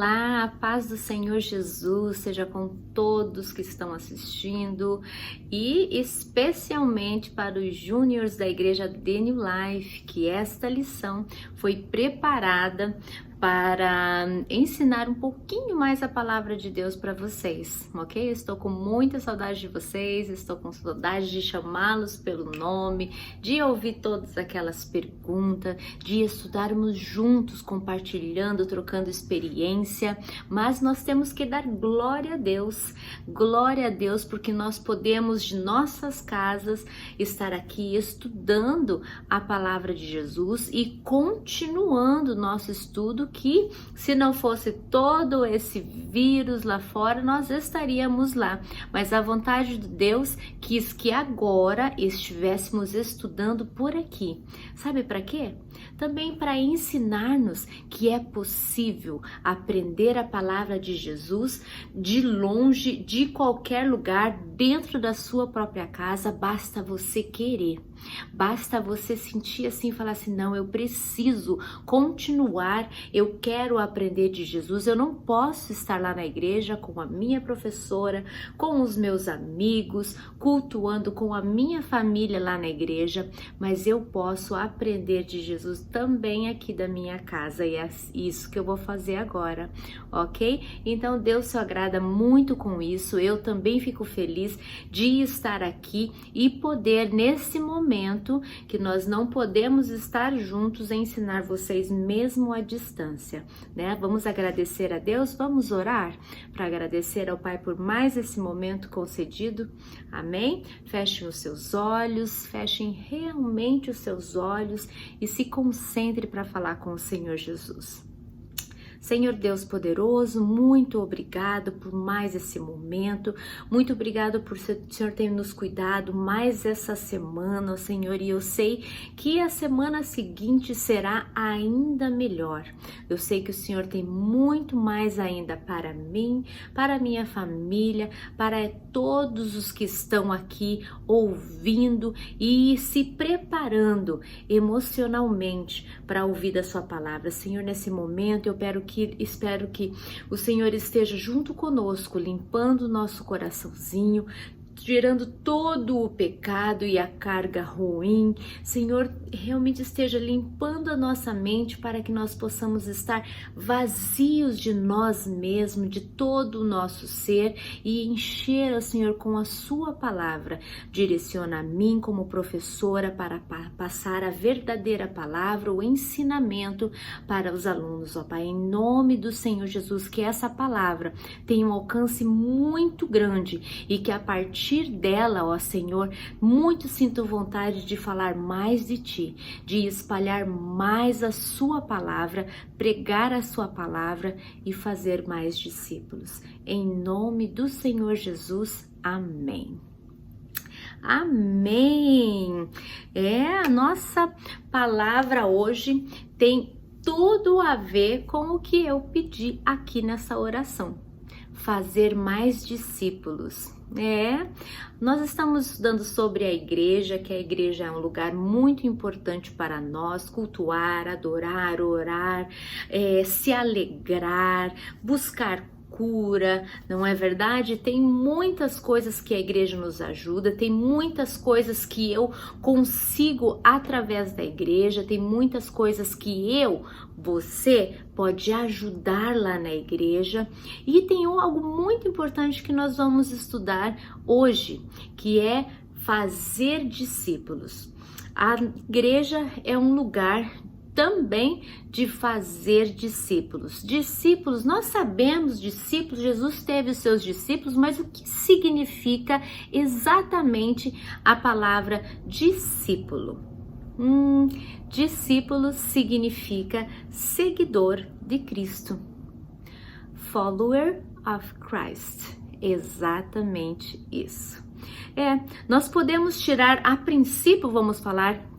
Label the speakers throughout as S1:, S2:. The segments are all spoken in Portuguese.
S1: Olá, a paz do Senhor Jesus seja com todos que estão assistindo e especialmente para os júniores da igreja The New Life, que esta lição foi preparada para ensinar um pouquinho mais a palavra de Deus para vocês, ok? Estou com muita saudade de vocês, estou com saudade de chamá-los pelo nome, de ouvir todas aquelas perguntas, de estudarmos juntos, compartilhando, trocando experiência, mas nós temos que dar glória a Deus, porque nós podemos de nossas casas estar aqui estudando a palavra de Jesus e continuando o nosso estudo, que se não fosse todo esse vírus lá fora, nós estaríamos lá. Mas a vontade de Deus quis que agora estivéssemos estudando por aqui. Sabe para quê? Também para ensinar-nos que é possível aprender a palavra de Jesus de longe, de qualquer lugar, dentro da sua própria casa. Basta você querer. Basta você sentir assim, falar assim, não, eu preciso continuar, eu quero aprender de Jesus, eu não posso estar lá na igreja com a minha professora, com os meus amigos, cultuando com a minha família lá na igreja, mas eu posso aprender de Jesus também aqui da minha casa, e é isso que eu vou fazer agora, ok? Então Deus se agrada muito com isso, eu também fico feliz de estar aqui e poder nesse momento que nós não podemos estar juntos, ensinar vocês mesmo à distância, né? Vamos agradecer a Deus, vamos orar para agradecer ao Pai por mais esse momento concedido, amém? Fechem os seus olhos, fechem realmente os seus olhos e se concentre para falar com o Senhor Jesus. Senhor Deus poderoso, muito obrigado por mais esse momento, muito obrigado por o Senhor ter nos cuidado mais essa semana, Senhor, e eu sei que a semana seguinte será ainda melhor. Eu sei que o Senhor tem muito mais ainda para mim, para minha família, para todos os que estão aqui ouvindo e se preparando emocionalmente para ouvir da sua palavra. Senhor, nesse momento eu espero que o Senhor esteja junto conosco, limpando o nosso coraçãozinho, tirando todo o pecado e a carga ruim. Senhor, realmente esteja limpando a nossa mente para que nós possamos estar vazios de nós mesmos, de todo o nosso ser e encher, Senhor, com a sua palavra. Direciona a mim como professora para passar a verdadeira palavra, o ensinamento para os alunos, ó Pai, em nome do Senhor Jesus, que essa palavra tenha um alcance muito grande e que a partir dela, ó Senhor, muito sinto vontade de falar mais de Ti, de espalhar mais a Sua palavra, pregar a Sua palavra e fazer mais discípulos. Em nome do Senhor Jesus, amém. Amém! A nossa palavra hoje tem tudo a ver com o que eu pedi aqui nessa oração. Fazer mais discípulos. Nós estamos estudando sobre a igreja, que a igreja é um lugar muito importante para nós, cultuar, adorar, orar, se alegrar, buscar cura, não é verdade? Tem muitas coisas que a igreja nos ajuda, tem muitas coisas que eu consigo através da igreja, tem muitas coisas que você pode ajudar lá na igreja, e tem algo muito importante que nós vamos estudar hoje, que é fazer discípulos. A igreja é um lugar também de fazer discípulos. Discípulos, nós sabemos, discípulos, Jesus teve os seus discípulos, mas o que significa exatamente a palavra discípulo? Discípulo significa seguidor de Cristo. Follower of Christ. Exatamente isso. Nós podemos tirar, a princípio, vamos falar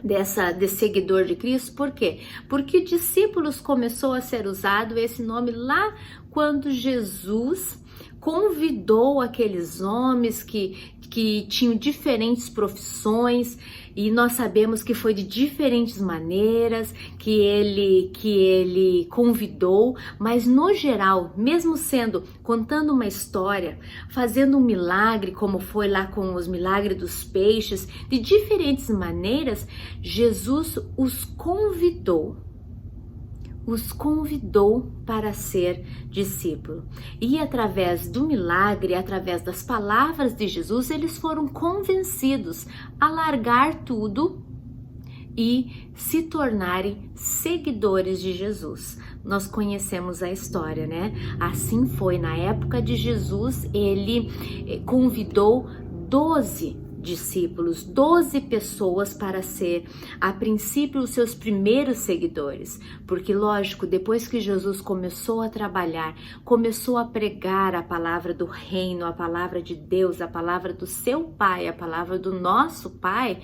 S1: de seguidor de Cristo, por quê? Porque discípulos começou a ser usado esse nome lá quando Jesus convidou aqueles homens que que tinham diferentes profissões, e nós sabemos que foi de diferentes maneiras que ele convidou, mas no geral, mesmo contando uma história, fazendo um milagre, como foi lá com os milagres dos peixes, de diferentes maneiras, Jesus os convidou para ser discípulo. E através do milagre, através das palavras de Jesus, eles foram convencidos a largar tudo e se tornarem seguidores de Jesus. Nós conhecemos a história, né? Assim foi, na época de Jesus, ele convidou 12 discípulos, 12 pessoas para ser, a princípio, os seus primeiros seguidores. Porque, lógico, depois que Jesus começou a trabalhar, começou a pregar a palavra do reino, a palavra de Deus, a palavra do seu Pai, a palavra do nosso Pai,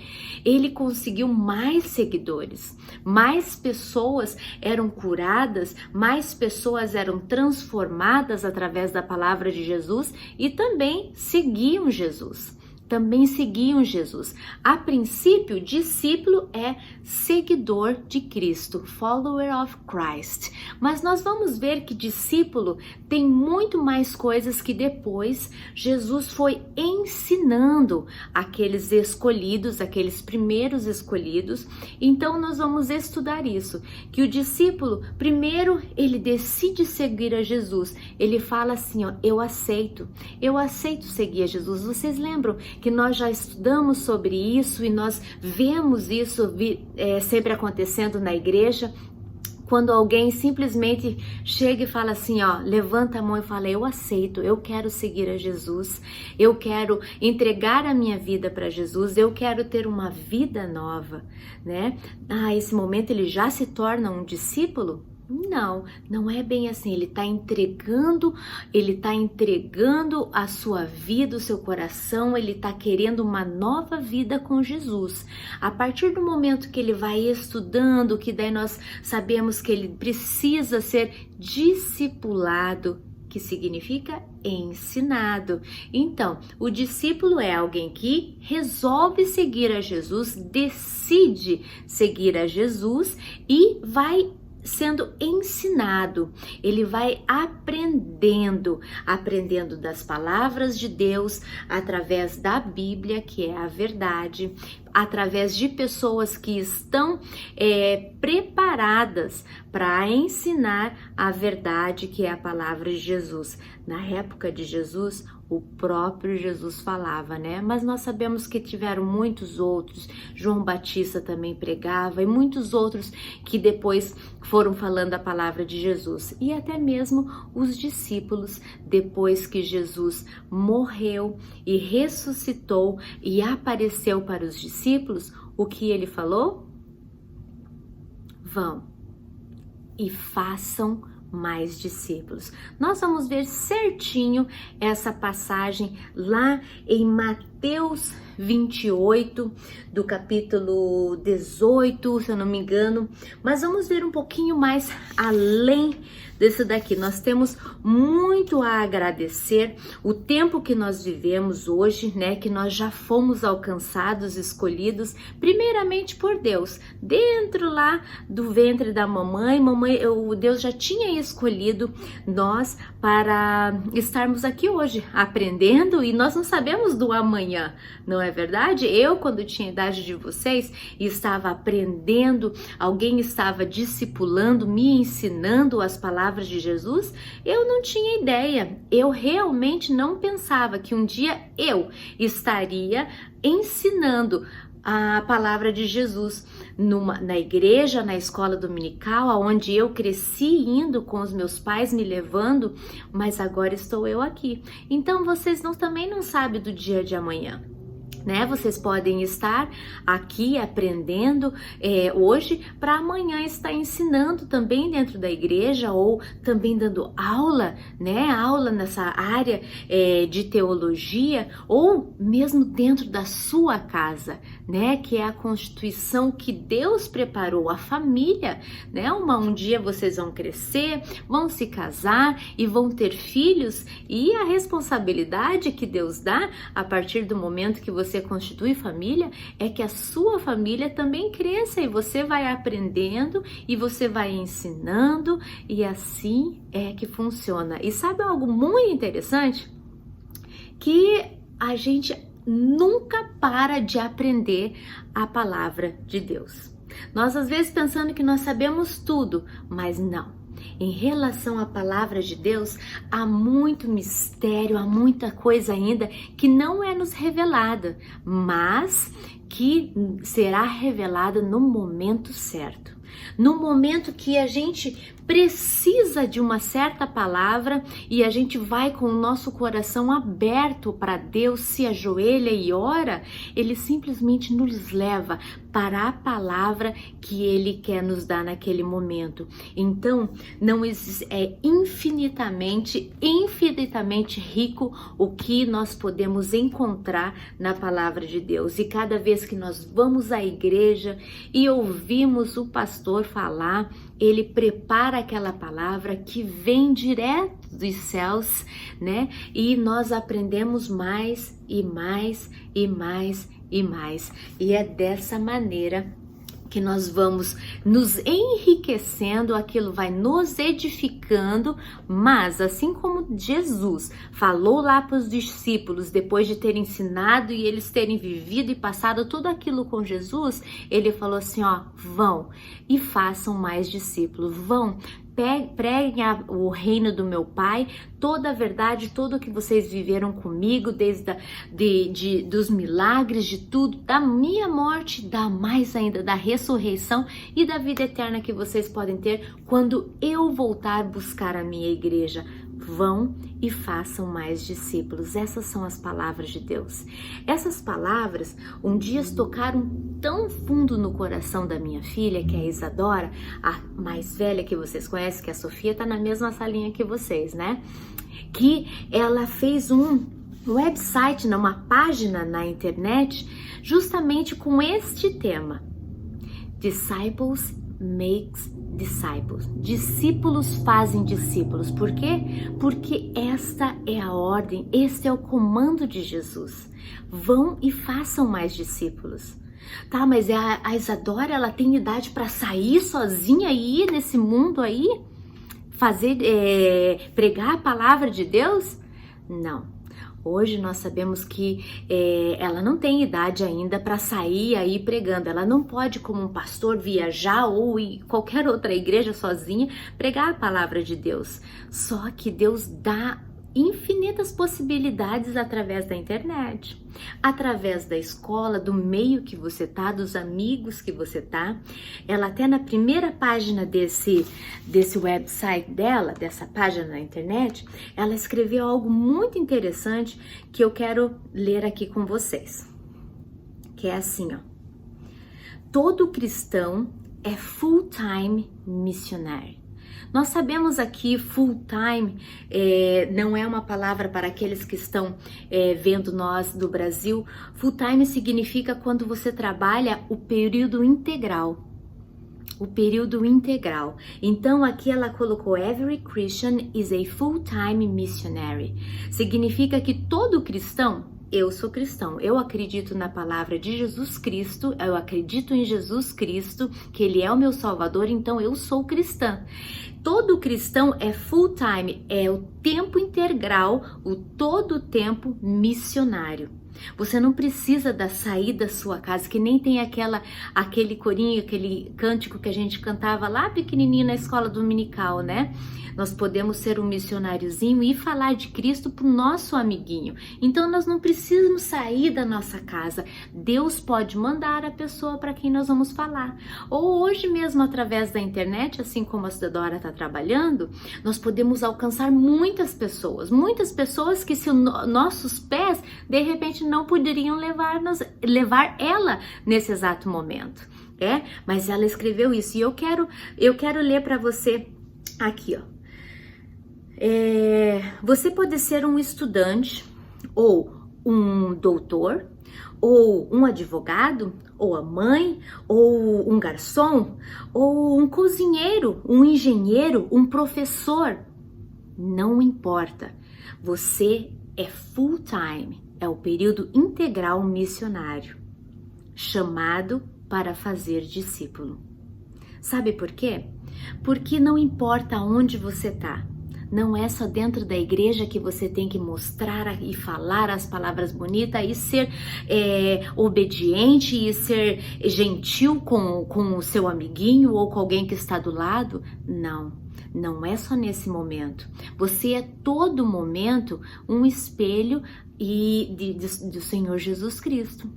S1: ele conseguiu mais seguidores. Mais pessoas eram curadas, mais pessoas eram transformadas através da palavra de Jesus e também seguiam Jesus. A princípio, discípulo é seguidor de Cristo, follower of Christ. Mas nós vamos ver que discípulo tem muito mais coisas que depois Jesus foi ensinando aqueles escolhidos, aqueles primeiros escolhidos. Então nós vamos estudar isso, que o discípulo, primeiro, ele decide seguir a Jesus. Ele fala assim, ó, eu aceito seguir a Jesus. Vocês lembram que nós já estudamos sobre isso e nós vemos isso sempre acontecendo na igreja? Quando alguém simplesmente chega e fala assim, ó, levanta a mão e fala, eu aceito, eu quero seguir a Jesus, eu quero entregar a minha vida para Jesus, eu quero ter uma vida nova, né? Esse momento ele já se torna um discípulo? Não é bem assim. Ele está entregando a sua vida, o seu coração, ele está querendo uma nova vida com Jesus. A partir do momento que ele vai estudando, que daí nós sabemos que ele precisa ser discipulado, que significa ensinado. Então, o discípulo é alguém que resolve seguir a Jesus, decide seguir a Jesus e vai sendo ensinado, ele vai aprendendo das palavras de Deus, através da Bíblia, que é a verdade, através de pessoas que estão preparadas para ensinar a verdade, que é a palavra de Jesus. Na época de Jesus, o próprio Jesus falava, né? Mas nós sabemos que tiveram muitos outros, João Batista também pregava e muitos outros que depois foram falando a palavra de Jesus. E até mesmo os discípulos, depois que Jesus morreu e ressuscitou e apareceu para os discípulos, o que ele falou? Vão e façam mais discípulos. Nós vamos ver certinho essa passagem lá em Mateus 28, do capítulo 18, se eu não me engano, mas vamos ver um pouquinho mais além desse daqui. Nós temos muito a agradecer o tempo que nós vivemos hoje, né, que nós já fomos alcançados, escolhidos, primeiramente por Deus. Dentro lá do ventre da mamãe, o Deus já tinha escolhido nós para estarmos aqui hoje, aprendendo, e nós não sabemos do amanhã, não é verdade? Eu, quando tinha a idade de vocês, estava aprendendo, alguém estava discipulando, me ensinando as palavras de Jesus, eu não tinha ideia, eu realmente não pensava que um dia eu estaria ensinando a palavra de Jesus na igreja, na escola dominical, onde eu cresci indo com os meus pais me levando, mas agora estou eu aqui. Então vocês também não sabem do dia de amanhã, né? Vocês podem estar aqui aprendendo hoje para amanhã estar ensinando também dentro da igreja, ou também dando aula, né? Aula nessa área de teologia, ou mesmo dentro da sua casa, né? Que é a constituição que Deus preparou, a família, né? Um dia vocês vão crescer, vão se casar e vão ter filhos, e a responsabilidade que Deus dá a partir do momento que você constitui família é que a sua família também cresça, e você vai aprendendo e você vai ensinando, e assim é que funciona. E sabe algo muito interessante? Que a gente nunca para de aprender a palavra de Deus. Nós às vezes pensando que nós sabemos tudo, mas não. Em relação à palavra de Deus, há muito mistério, há muita coisa ainda que não é nos revelada, mas que será revelada no momento certo. No momento que a gente precisa de uma certa palavra e a gente vai com o nosso coração aberto para Deus, se ajoelha e ora, Ele simplesmente nos leva para a palavra que Ele quer nos dar naquele momento. Então, não existe, é infinitamente rico o que nós podemos encontrar na palavra de Deus. E cada vez que nós vamos à igreja e ouvimos o pastor falar, ele prepara aquela palavra que vem direto dos céus, né? E nós aprendemos mais e mais e mais e mais. E é dessa maneira que nós vamos nos enriquecendo, aquilo vai nos edificando, mas assim como Jesus falou lá para os discípulos, depois de ter ensinado e eles terem vivido e passado tudo aquilo com Jesus, ele falou assim, ó, vão e façam mais discípulos, vão, preguem o reino do meu Pai, toda a verdade, tudo o que vocês viveram comigo, desde dos milagres, de tudo, da minha morte, da mais ainda, da ressurreição e da vida eterna que vocês podem ter quando eu voltar buscar a minha igreja. Vão e façam mais discípulos. Essas são as palavras de Deus. Essas palavras um dia tocaram tão fundo no coração da minha filha, que é a Isadora, a mais velha que vocês conhecem, que a Sofia tá na mesma salinha que vocês, né? Que ela fez um website, uma página na internet, justamente com este tema: Disciples makes disciples. Discípulos fazem discípulos. Por quê? Porque esta é a ordem, este é o comando de Jesus. Vão e façam mais discípulos. Tá, mas a Isadora, ela tem idade para sair sozinha e ir nesse mundo aí? Pregar a palavra de Deus? Não. Hoje nós sabemos que ela não tem idade ainda para sair aí pregando. Ela não pode, como um pastor, viajar ou ir qualquer outra igreja sozinha pregar a palavra de Deus. Só que Deus dá infinitas possibilidades através da internet, através da escola, do meio que você tá, dos amigos que você tá. Ela até na primeira página desse website dela, dessa página na internet, ela escreveu algo muito interessante que eu quero ler aqui com vocês, que é assim, ó: todo cristão é full-time missionário. Nós sabemos aqui, full time, não é uma palavra para aqueles que estão vendo nós do Brasil. Full time significa quando você trabalha o período integral. O período integral. Então aqui ela colocou: every Christian is a full-time missionary. Significa que todo cristão, eu sou cristão, eu acredito na palavra de Jesus Cristo, eu acredito em Jesus Cristo, que Ele é o meu Salvador, então eu sou cristã. Todo cristão é full time, é o tempo integral, o todo tempo missionário. Você não precisa sair da sua casa, que nem tem aquele corinho, aquele cântico que a gente cantava lá pequenininho na escola dominical, né? Nós podemos ser um missionáriozinho e falar de Cristo pro nosso amiguinho. Então nós não precisamos sair da nossa casa. Deus pode mandar a pessoa para quem nós vamos falar. Ou hoje mesmo através da internet, assim como a Isadora está trabalhando, nós podemos alcançar muitas pessoas que se nossos pés de repente não poderiam levar ela nesse exato momento. Mas ela escreveu isso e eu quero ler para você aqui, ó. Você pode ser um estudante ou um doutor, ou um advogado, ou a mãe, ou um garçom, ou um cozinheiro, um engenheiro, um professor. Não importa. Você é full time, é o período integral missionário, chamado para fazer discípulo. Sabe por quê? Porque não importa onde você está. Não é só dentro da igreja que você tem que mostrar e falar as palavras bonitas e ser obediente e ser gentil com o seu amiguinho ou com alguém que está do lado. Não, não é só nesse momento. Você é todo momento um espelho do Senhor Jesus Cristo.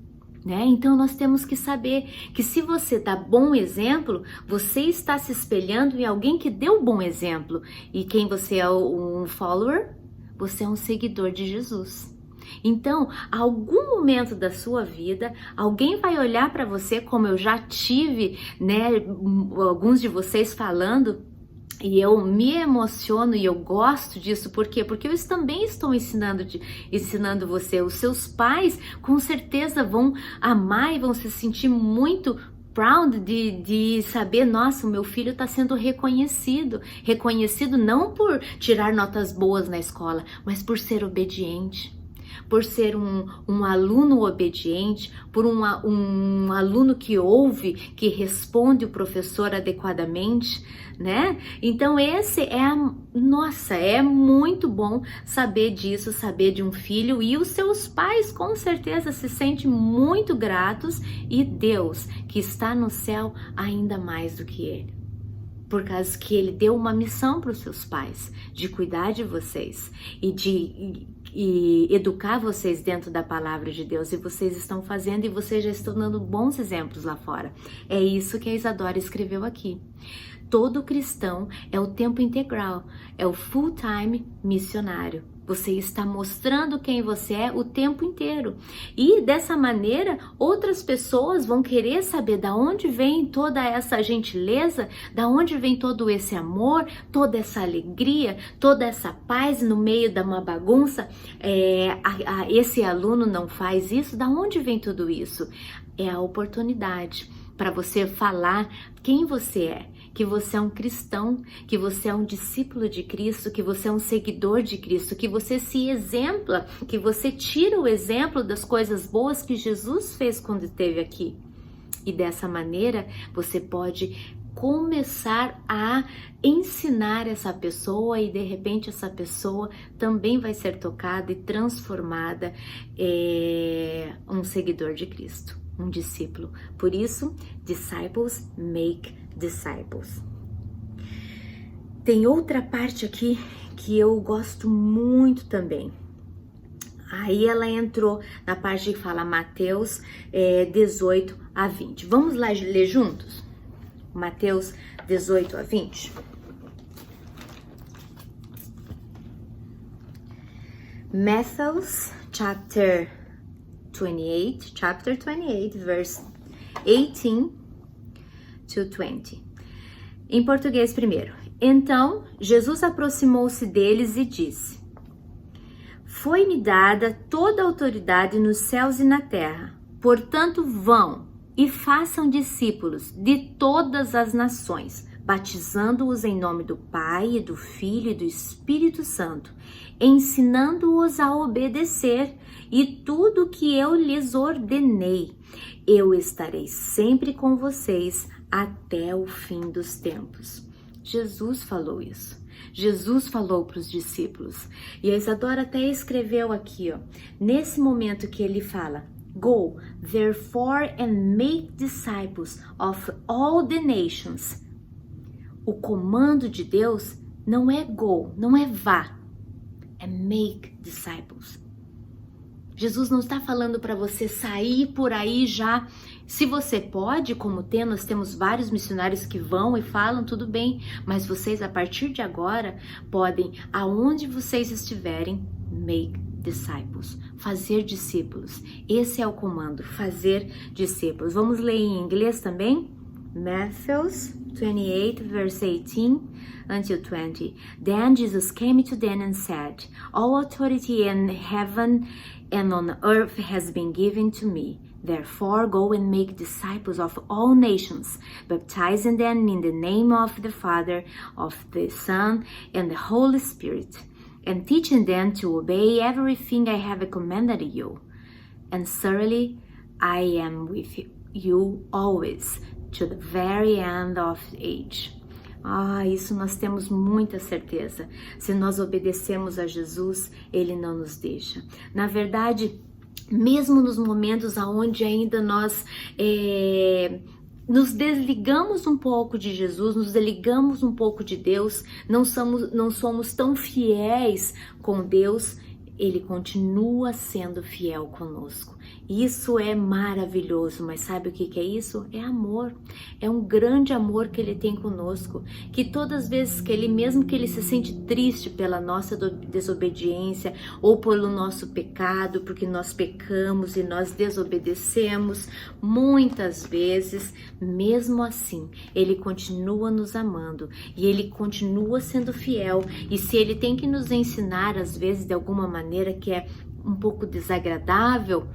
S1: Né? Então nós temos que saber que se você dá bom exemplo, você está se espelhando em alguém que deu bom exemplo. E quem você é, um follower? Você é um seguidor de Jesus. Então, a algum momento da sua vida, alguém vai olhar para você, como eu já tive, né, alguns de vocês falando. E eu me emociono e eu gosto disso, por quê? Porque eu também estou ensinando você. Os seus pais com certeza vão amar e vão se sentir muito proud de saber, nossa, o meu filho está sendo reconhecido. Reconhecido não por tirar notas boas na escola, mas por ser obediente. Por ser um aluno obediente, por um aluno que ouve, que responde o professor adequadamente, né? Então é muito bom saber disso, saber de um filho, e os seus pais com certeza se sentem muito gratos, e Deus que está no céu ainda mais do que ele. Por causa que ele deu uma missão para os seus pais, de cuidar de vocês e educar vocês dentro da palavra de Deus, e vocês estão fazendo, e vocês já estão dando bons exemplos lá fora. É isso que a Isadora escreveu aqui. Todo cristão é o tempo integral, é o full-time missionário. Você está mostrando quem você é o tempo inteiro. E dessa maneira, outras pessoas vão querer saber da onde vem toda essa gentileza, da onde vem todo esse amor, toda essa alegria, toda essa paz no meio de uma bagunça. Esse aluno não faz isso, da onde vem tudo isso? É a oportunidade para você falar quem você é, que você é um cristão, que você é um discípulo de Cristo, que você é um seguidor de Cristo, que você se exempla, que você tira o exemplo das coisas boas que Jesus fez quando esteve aqui. E dessa maneira você pode começar a ensinar essa pessoa, e de repente essa pessoa também vai ser tocada e transformada um seguidor de Cristo, um discípulo. Por isso, disciples make disciples. Tem outra parte aqui que eu gosto muito também. Aí ela entrou na parte que fala Mateus 18 a 20. Vamos lá ler juntos? Mateus 18 a 20. Matthew chapter 28, verse 18 to 20. Em português primeiro. Então, Jesus aproximou-se deles e disse: Foi-me dada toda a autoridade nos céus e na terra. Portanto, vão e façam discípulos de todas as nações, batizando-os em nome do Pai, e do Filho e do Espírito Santo, ensinando-os a obedecer e tudo que eu lhes ordenei. Eu estarei sempre com vocês até o fim dos tempos. Jesus falou isso. Jesus falou para os discípulos. E a Isadora até escreveu aqui, ó, nesse momento que ele fala: Go, therefore, and make disciples of all the nations. O comando de Deus não é go, não é vá, é make disciples. Jesus não está falando para você sair por aí já. Se você pode, como nós temos vários missionários que vão e falam, tudo bem. Mas vocês, a partir de agora, podem, aonde vocês estiverem, make disciples, fazer discípulos. Esse é o comando, fazer discípulos. Vamos ler em inglês também? Matthew 28, verse 18 until 20. Then Jesus came to them and said, All authority in heaven and on earth has been given to me. Therefore, go and make disciples of all nations, baptizing them in the name of the Father, of the Son, and the Holy Spirit, and teaching them to obey everything I have commanded you. And certainly, I am with you always, to the very end of the age. Isso nós temos muita certeza. Se nós obedecemos a Jesus, Ele não nos deixa. Na verdade, mesmo nos momentos onde ainda nós nos desligamos um pouco de Jesus, nos desligamos um pouco de Deus, não somos tão fiéis com Deus, Ele continua sendo fiel conosco. Isso é maravilhoso, mas sabe o que é isso? É amor. É um grande amor que Ele tem conosco, que todas as vezes que Ele, mesmo que Ele se sente triste pela nossa desobediência ou pelo nosso pecado, porque nós pecamos e nós desobedecemos, muitas vezes, mesmo assim, Ele continua nos amando e Ele continua sendo fiel. E se Ele tem que nos ensinar, às vezes, de alguma maneira que é um pouco desagradável,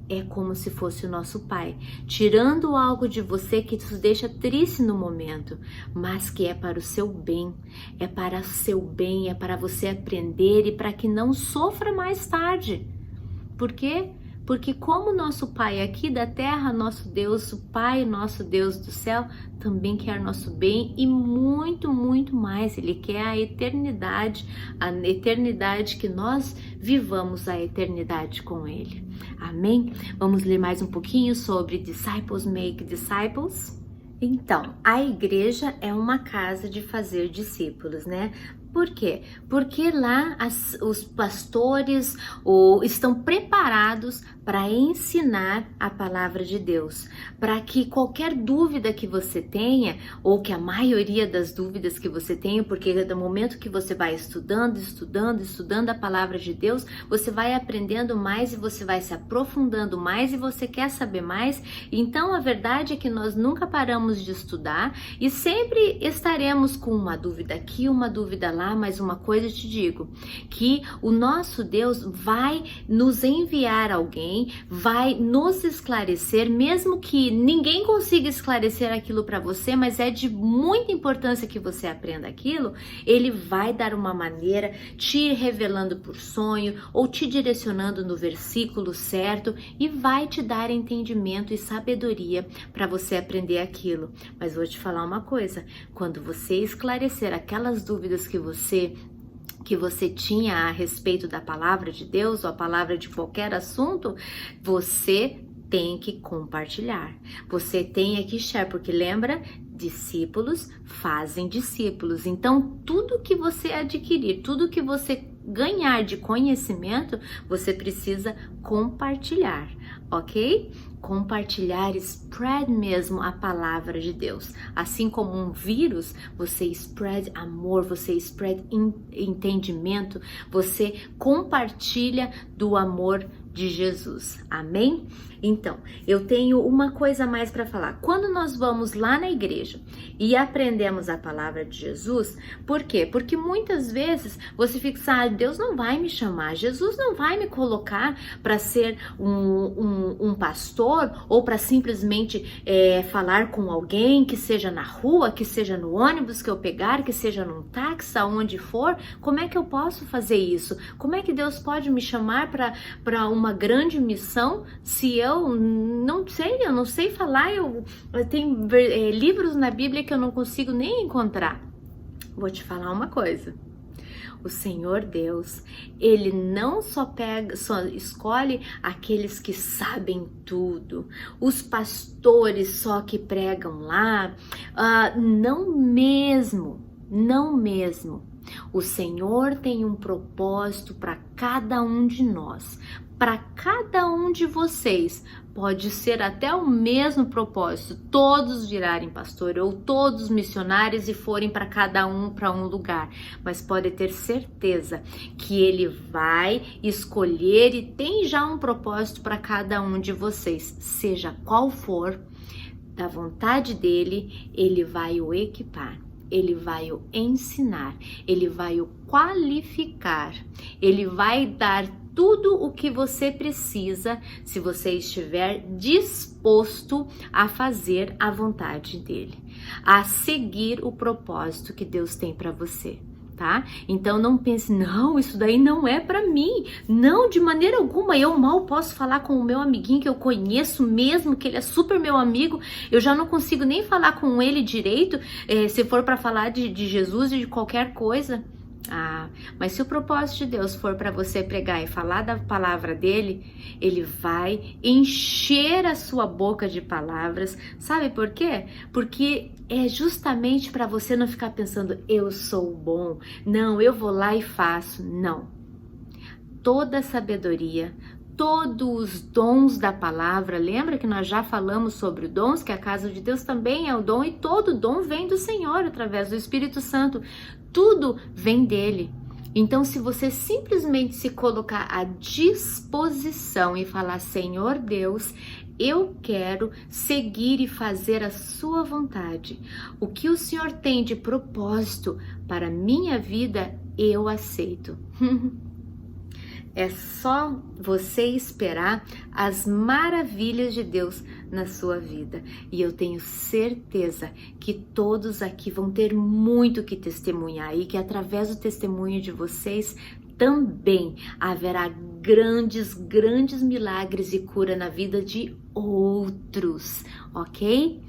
S1: é como se fosse o nosso Pai, tirando algo de você que te deixa triste no momento, mas que é para o seu bem, é para o seu bem, é para você aprender e para que não sofra mais tarde. Por quê? Porque como nosso Pai aqui da terra, nosso Deus, o Pai, nosso Deus do céu, também quer nosso bem e muito, muito mais. Ele quer a eternidade que nós vivamos a eternidade com Ele. Amém? Vamos ler mais um pouquinho sobre Disciples Make Disciples? Então, a igreja é uma casa de fazer discípulos, né? Por quê? Porque lá os pastores estão preparados para ensinar a palavra de Deus, para que qualquer dúvida que você tenha, ou que a maioria das dúvidas que você tenha, porque do momento que você vai estudando a palavra de Deus, você vai aprendendo mais e você vai se aprofundando mais e você quer saber mais. Então a verdade é que nós nunca paramos de estudar e sempre estaremos com uma dúvida aqui, uma dúvida lá. Mas uma coisa eu te digo, que o nosso Deus vai nos enviar alguém, vai nos esclarecer, mesmo que ninguém consiga esclarecer aquilo para você, mas é de muita importância que você aprenda aquilo. Ele vai dar uma maneira, te revelando por sonho ou te direcionando no versículo certo e vai te dar entendimento e sabedoria para você aprender aquilo. Mas vou te falar uma coisa, quando você esclarecer aquelas dúvidas que você tinha a respeito da palavra de Deus ou a palavra de qualquer assunto, você tem que compartilhar, você tem que share, porque lembra, discípulos fazem discípulos. Então tudo que você adquirir, tudo que você ganhar de conhecimento, você precisa compartilhar, ok? Compartilhar, spread mesmo a palavra de Deus. Assim como um vírus, você spread amor, você spread entendimento, você compartilha do amor de Jesus. Amém? Então, eu tenho uma coisa a mais para falar. Quando nós vamos lá na igreja e aprendemos a palavra de Jesus, por quê? Porque muitas vezes você fica, Deus não vai me chamar, Jesus não vai me colocar para ser um pastor ou para simplesmente falar com alguém, que seja na rua, que seja no ônibus que eu pegar, que seja num táxi, aonde for. Como é que eu posso fazer isso? Como é que Deus pode me chamar para uma grande missão se eu não sei falar? Eu tenho livros na Bíblia que eu não consigo nem encontrar. Vou te falar uma coisa. O Senhor Deus, Ele não só escolhe aqueles que sabem tudo, os pastores só que pregam lá, não mesmo. O Senhor tem um propósito para cada um de nós, para cada um de vocês. Pode ser até o mesmo propósito, todos virarem pastor ou todos missionários e forem para cada um para um lugar, mas pode ter certeza que Ele vai escolher e tem já um propósito para cada um de vocês, seja qual for, da vontade dele, Ele vai o equipar. Ele vai o ensinar, Ele vai o qualificar, Ele vai dar tudo o que você precisa se você estiver disposto a fazer a vontade dEle, a seguir o propósito que Deus tem para você. Tá? Então não pense, não, isso daí não é pra mim, não, de maneira alguma, eu mal posso falar com o meu amiguinho que eu conheço mesmo, que ele é super meu amigo, eu já não consigo nem falar com ele direito, se for para falar de Jesus e de qualquer coisa. Mas se o propósito de Deus for para você pregar e falar da palavra dele, ele vai encher a sua boca de palavras. Sabe por quê? Porque é justamente para você não ficar pensando, eu sou bom, não, eu vou lá e faço. Não. Toda sabedoria, todos os dons da palavra, lembra que nós já falamos sobre dons, que a casa de Deus também é o dom, e todo dom vem do Senhor através do Espírito Santo. Tudo vem dele. Então, se você simplesmente se colocar à disposição e falar, Senhor Deus, eu quero seguir e fazer a sua vontade. O que o Senhor tem de propósito para a minha vida, eu aceito. É só você esperar as maravilhas de Deus na sua vida. E eu tenho certeza que todos aqui vão ter muito que testemunhar e que através do testemunho de vocês também haverá grandes milagres e cura na vida de outros, ok?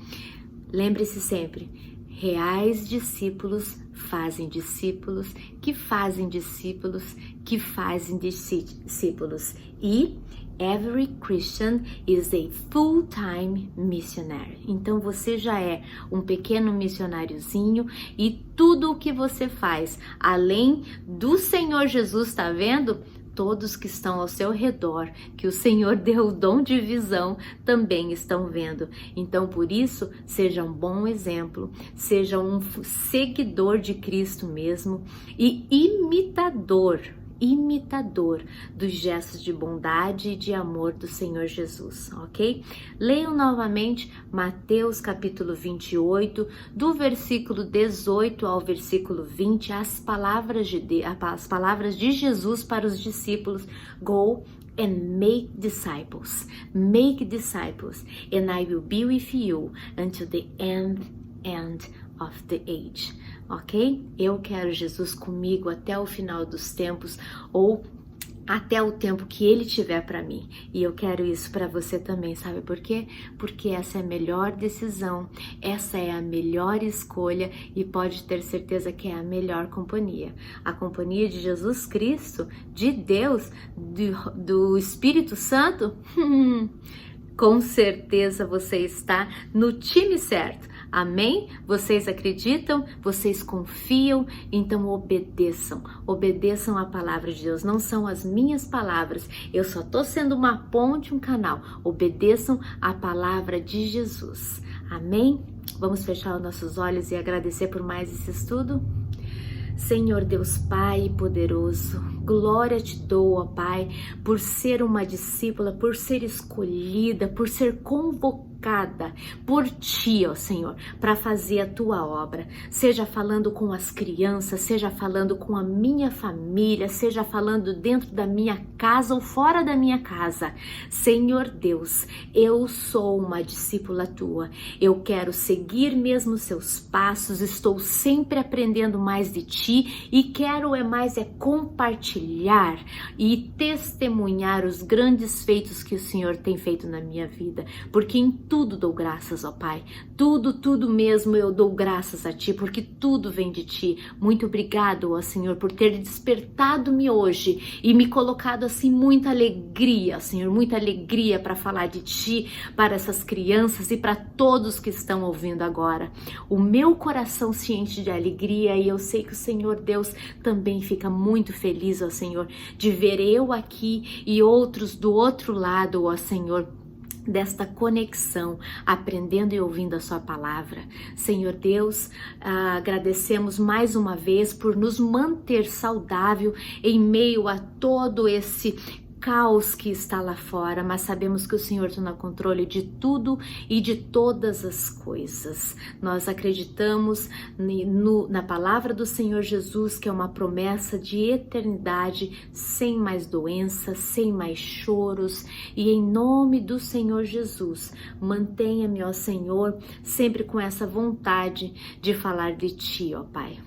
S1: Lembre-se sempre, reais discípulos fazem discípulos, que fazem discípulos, que fazem discípulos. E every Christian is a full-time missionary. Então você já é um pequeno missionáriozinho e tudo o que você faz, além do Senhor Jesus, tá vendo? Todos que estão ao seu redor, que o Senhor deu o dom de visão, também estão vendo. Então, por isso, seja um bom exemplo, seja um seguidor de Cristo mesmo e imitador dos gestos de bondade e de amor do Senhor Jesus, ok? Leiam novamente Mateus capítulo 28, do versículo 18 ao versículo 20, as palavras de Jesus para os discípulos. Go and make disciples, and I will be with you until the end of the age. Ok? Eu quero Jesus comigo até o final dos tempos, ou até o tempo que Ele tiver para mim. E eu quero isso para você também, sabe por quê? Porque essa é a melhor decisão, essa é a melhor escolha e pode ter certeza que é a melhor companhia. A companhia de Jesus Cristo, de Deus, do Espírito Santo. Com certeza você está no time certo. Amém? Vocês acreditam? Vocês confiam? Então obedeçam a palavra de Deus. Não são as minhas palavras. Eu só estou sendo uma ponte, um canal. Obedeçam a palavra de Jesus. Amém? Vamos fechar os nossos olhos e agradecer por mais esse estudo? Senhor Deus Pai poderoso, glória te dou, ó Pai, por ser uma discípula, por ser escolhida, por ser convocada por Ti, ó Senhor, para fazer a Tua obra, seja falando com as crianças, seja falando com a minha família, seja falando dentro da minha casa ou fora da minha casa. Senhor Deus, eu sou uma discípula Tua, eu quero seguir mesmo Seus passos, estou sempre aprendendo mais de Ti e quero compartilhar e testemunhar os grandes feitos que o Senhor tem feito na minha vida, porque em tudo dou graças, ó Pai, tudo mesmo eu dou graças a Ti, porque tudo vem de Ti. Muito obrigado, ó Senhor, por ter despertado-me hoje e me colocado assim muita alegria, Senhor, muita alegria para falar de Ti para essas crianças e para todos que estão ouvindo agora. O meu coração se enche de alegria e eu sei que o Senhor Deus também fica muito feliz, ó Senhor, de ver eu aqui e outros do outro lado, ó Senhor, desta conexão, aprendendo e ouvindo a sua palavra. Senhor Deus, agradecemos mais uma vez por nos manter saudável em meio a todo esse caos que está lá fora, mas sabemos que o Senhor está no controle de tudo e de todas as coisas. Nós acreditamos na palavra do Senhor Jesus, que é uma promessa de eternidade, sem mais doenças, sem mais choros, e em nome do Senhor Jesus, mantenha-me, ó Senhor, sempre com essa vontade de falar de Ti, ó Pai.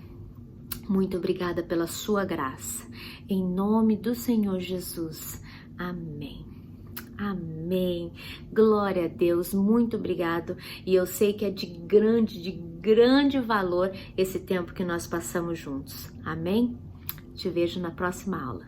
S1: Muito obrigada pela sua graça. Em nome do Senhor Jesus. Amém. Amém. Glória a Deus. Muito obrigado. E eu sei que é de grande valor esse tempo que nós passamos juntos. Amém? Te vejo na próxima aula.